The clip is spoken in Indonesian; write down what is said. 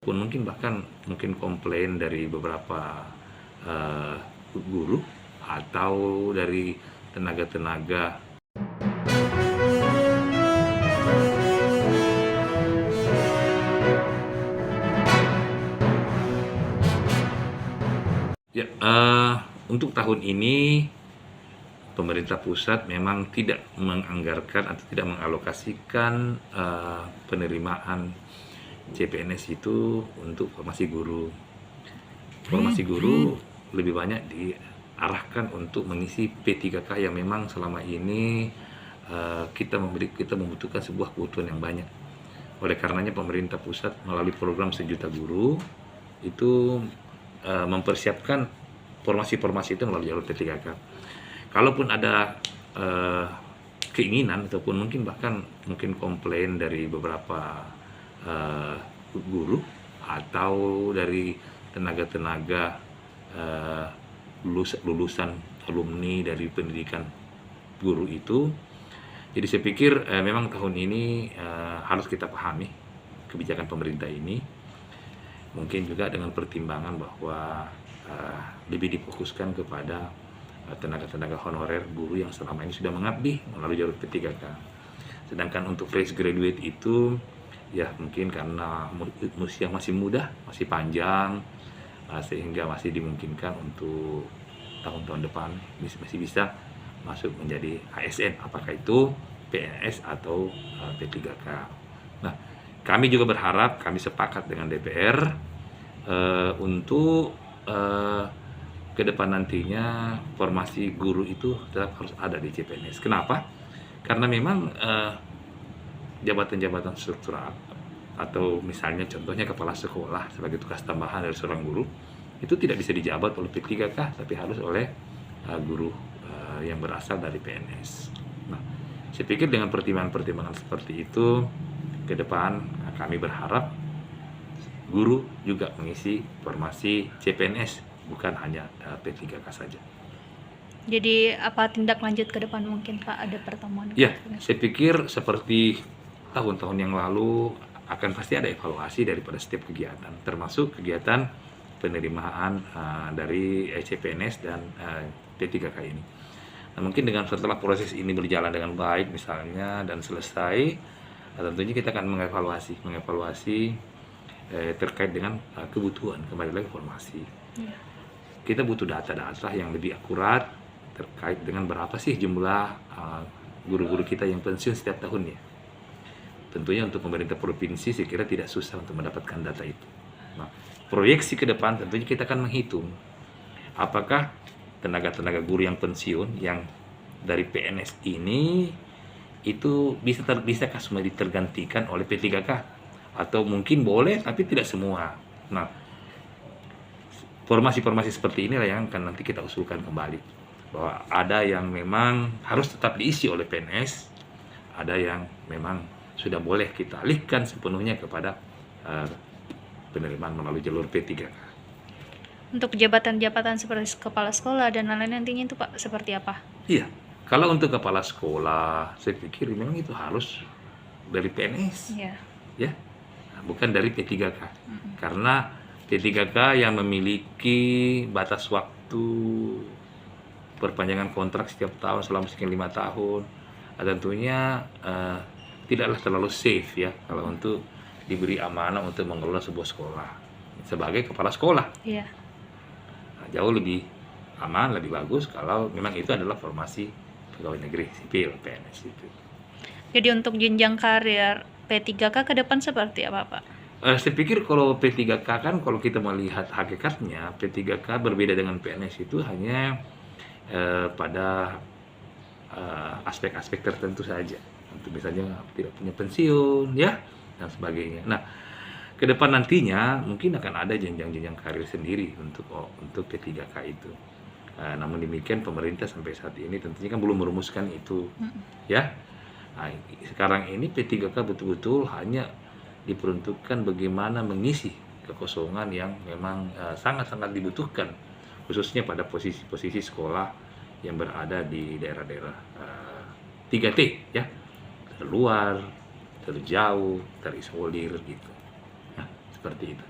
Pun mungkin bahkan komplain dari beberapa guru atau dari tenaga-tenaga ya. Untuk tahun ini pemerintah pusat memang tidak menganggarkan atau tidak mengalokasikan penerimaan CPNS itu untuk formasi guru. Formasi guru lebih banyak diarahkan untuk mengisi P3K yang memang selama ini kita membutuhkan sebuah kebutuhan yang banyak. Oleh karenanya pemerintah pusat melalui program 1 juta guru itu mempersiapkan formasi-formasi itu melalui jalur P3K. Kalaupun ada keinginan ataupun bahkan komplain dari beberapa guru atau dari tenaga-tenaga lulusan alumni dari pendidikan guru itu. Jadi saya pikir memang tahun ini harus kita pahami kebijakan pemerintah ini, mungkin juga dengan pertimbangan bahwa lebih difokuskan kepada tenaga-tenaga honorer guru yang selama ini sudah mengabdi melalui jalur P3K. Sedangkan untuk fresh graduate itu ya mungkin karena usia masih muda, masih panjang, sehingga masih dimungkinkan untuk tahun-tahun depan masih bisa masuk menjadi ASN, apakah itu PNS atau P3K. Nah, kami juga berharap, kami sepakat dengan DPR untuk ke depan nantinya formasi guru itu tetap harus ada di CPNS. Kenapa? Karena memang jabatan-jabatan struktural atau misalnya contohnya kepala sekolah sebagai tugas tambahan dari seorang guru itu tidak bisa dijabat oleh P3K tapi harus oleh guru yang berasal dari PNS. Nah, saya pikir dengan pertimbangan-pertimbangan seperti itu ke depan kami berharap guru juga mengisi formasi CPNS, bukan hanya P3K saja. Jadi apa tindak lanjut ke depan mungkin Pak, ada pertemuan? Ya, saya pikir seperti tahun-tahun yang lalu akan pasti ada evaluasi daripada setiap kegiatan, termasuk kegiatan penerimaan dari CPNS dan P3K ini. Nah, mungkin setelah proses ini berjalan dengan baik misalnya dan selesai, tentunya kita akan mengevaluasi terkait dengan kebutuhan kembali lagi formasi. Ya. Kita butuh data-data yang lebih akurat terkait dengan berapa sih jumlah guru-guru kita yang pensiun setiap tahunnya. Tentunya untuk pemerintah provinsi saya kira tidak susah untuk mendapatkan data itu. Nah, proyeksi ke depan tentunya kita akan menghitung apakah tenaga-tenaga guru yang pensiun yang dari PNS ini itu bisakah semua ditergantikan oleh P3K atau mungkin boleh tapi tidak semua. Nah, formasi-formasi seperti inilah yang akan nanti kita usulkan kembali, bahwa ada yang memang harus tetap diisi oleh PNS, ada yang memang sudah boleh kita alihkan sepenuhnya kepada penerimaan melalui jalur P3K. Untuk jabatan-jabatan seperti kepala sekolah dan lain-lain nantinya itu Pak seperti apa? Iya, kalau untuk kepala sekolah saya pikir memang itu harus dari PNS, ya, bukan dari P3K. Karena P3K yang memiliki batas waktu perpanjangan kontrak setiap tahun selama sekian 5 tahun, tentunya tidaklah terlalu safe ya kalau untuk diberi amanah untuk mengelola sebuah sekolah sebagai kepala sekolah. Iya. Nah, jauh lebih aman, lebih bagus kalau memang itu adalah formasi pegawai negeri sipil PNS itu. Jadi untuk jenjang karir P3K ke depan seperti apa Pak? Saya pikir kalau P3K kan kalau kita melihat hakikatnya P3K berbeda dengan PNS itu hanya pada aspek-aspek tertentu saja. Untuk misalnya tidak punya pensiun ya dan sebagainya. Nah, ke depan nantinya mungkin akan ada jenjang-jenjang karir sendiri untuk P3K itu. Namun demikian pemerintah sampai saat ini tentunya kan belum merumuskan itu ya. Nah, sekarang ini P3K betul-betul hanya diperuntukkan bagaimana mengisi kekosongan yang memang sangat-sangat dibutuhkan, khususnya pada posisi-posisi sekolah yang berada di daerah-daerah 3T ya, terluar, terjauh, terisolir gitu. Nah, seperti itu.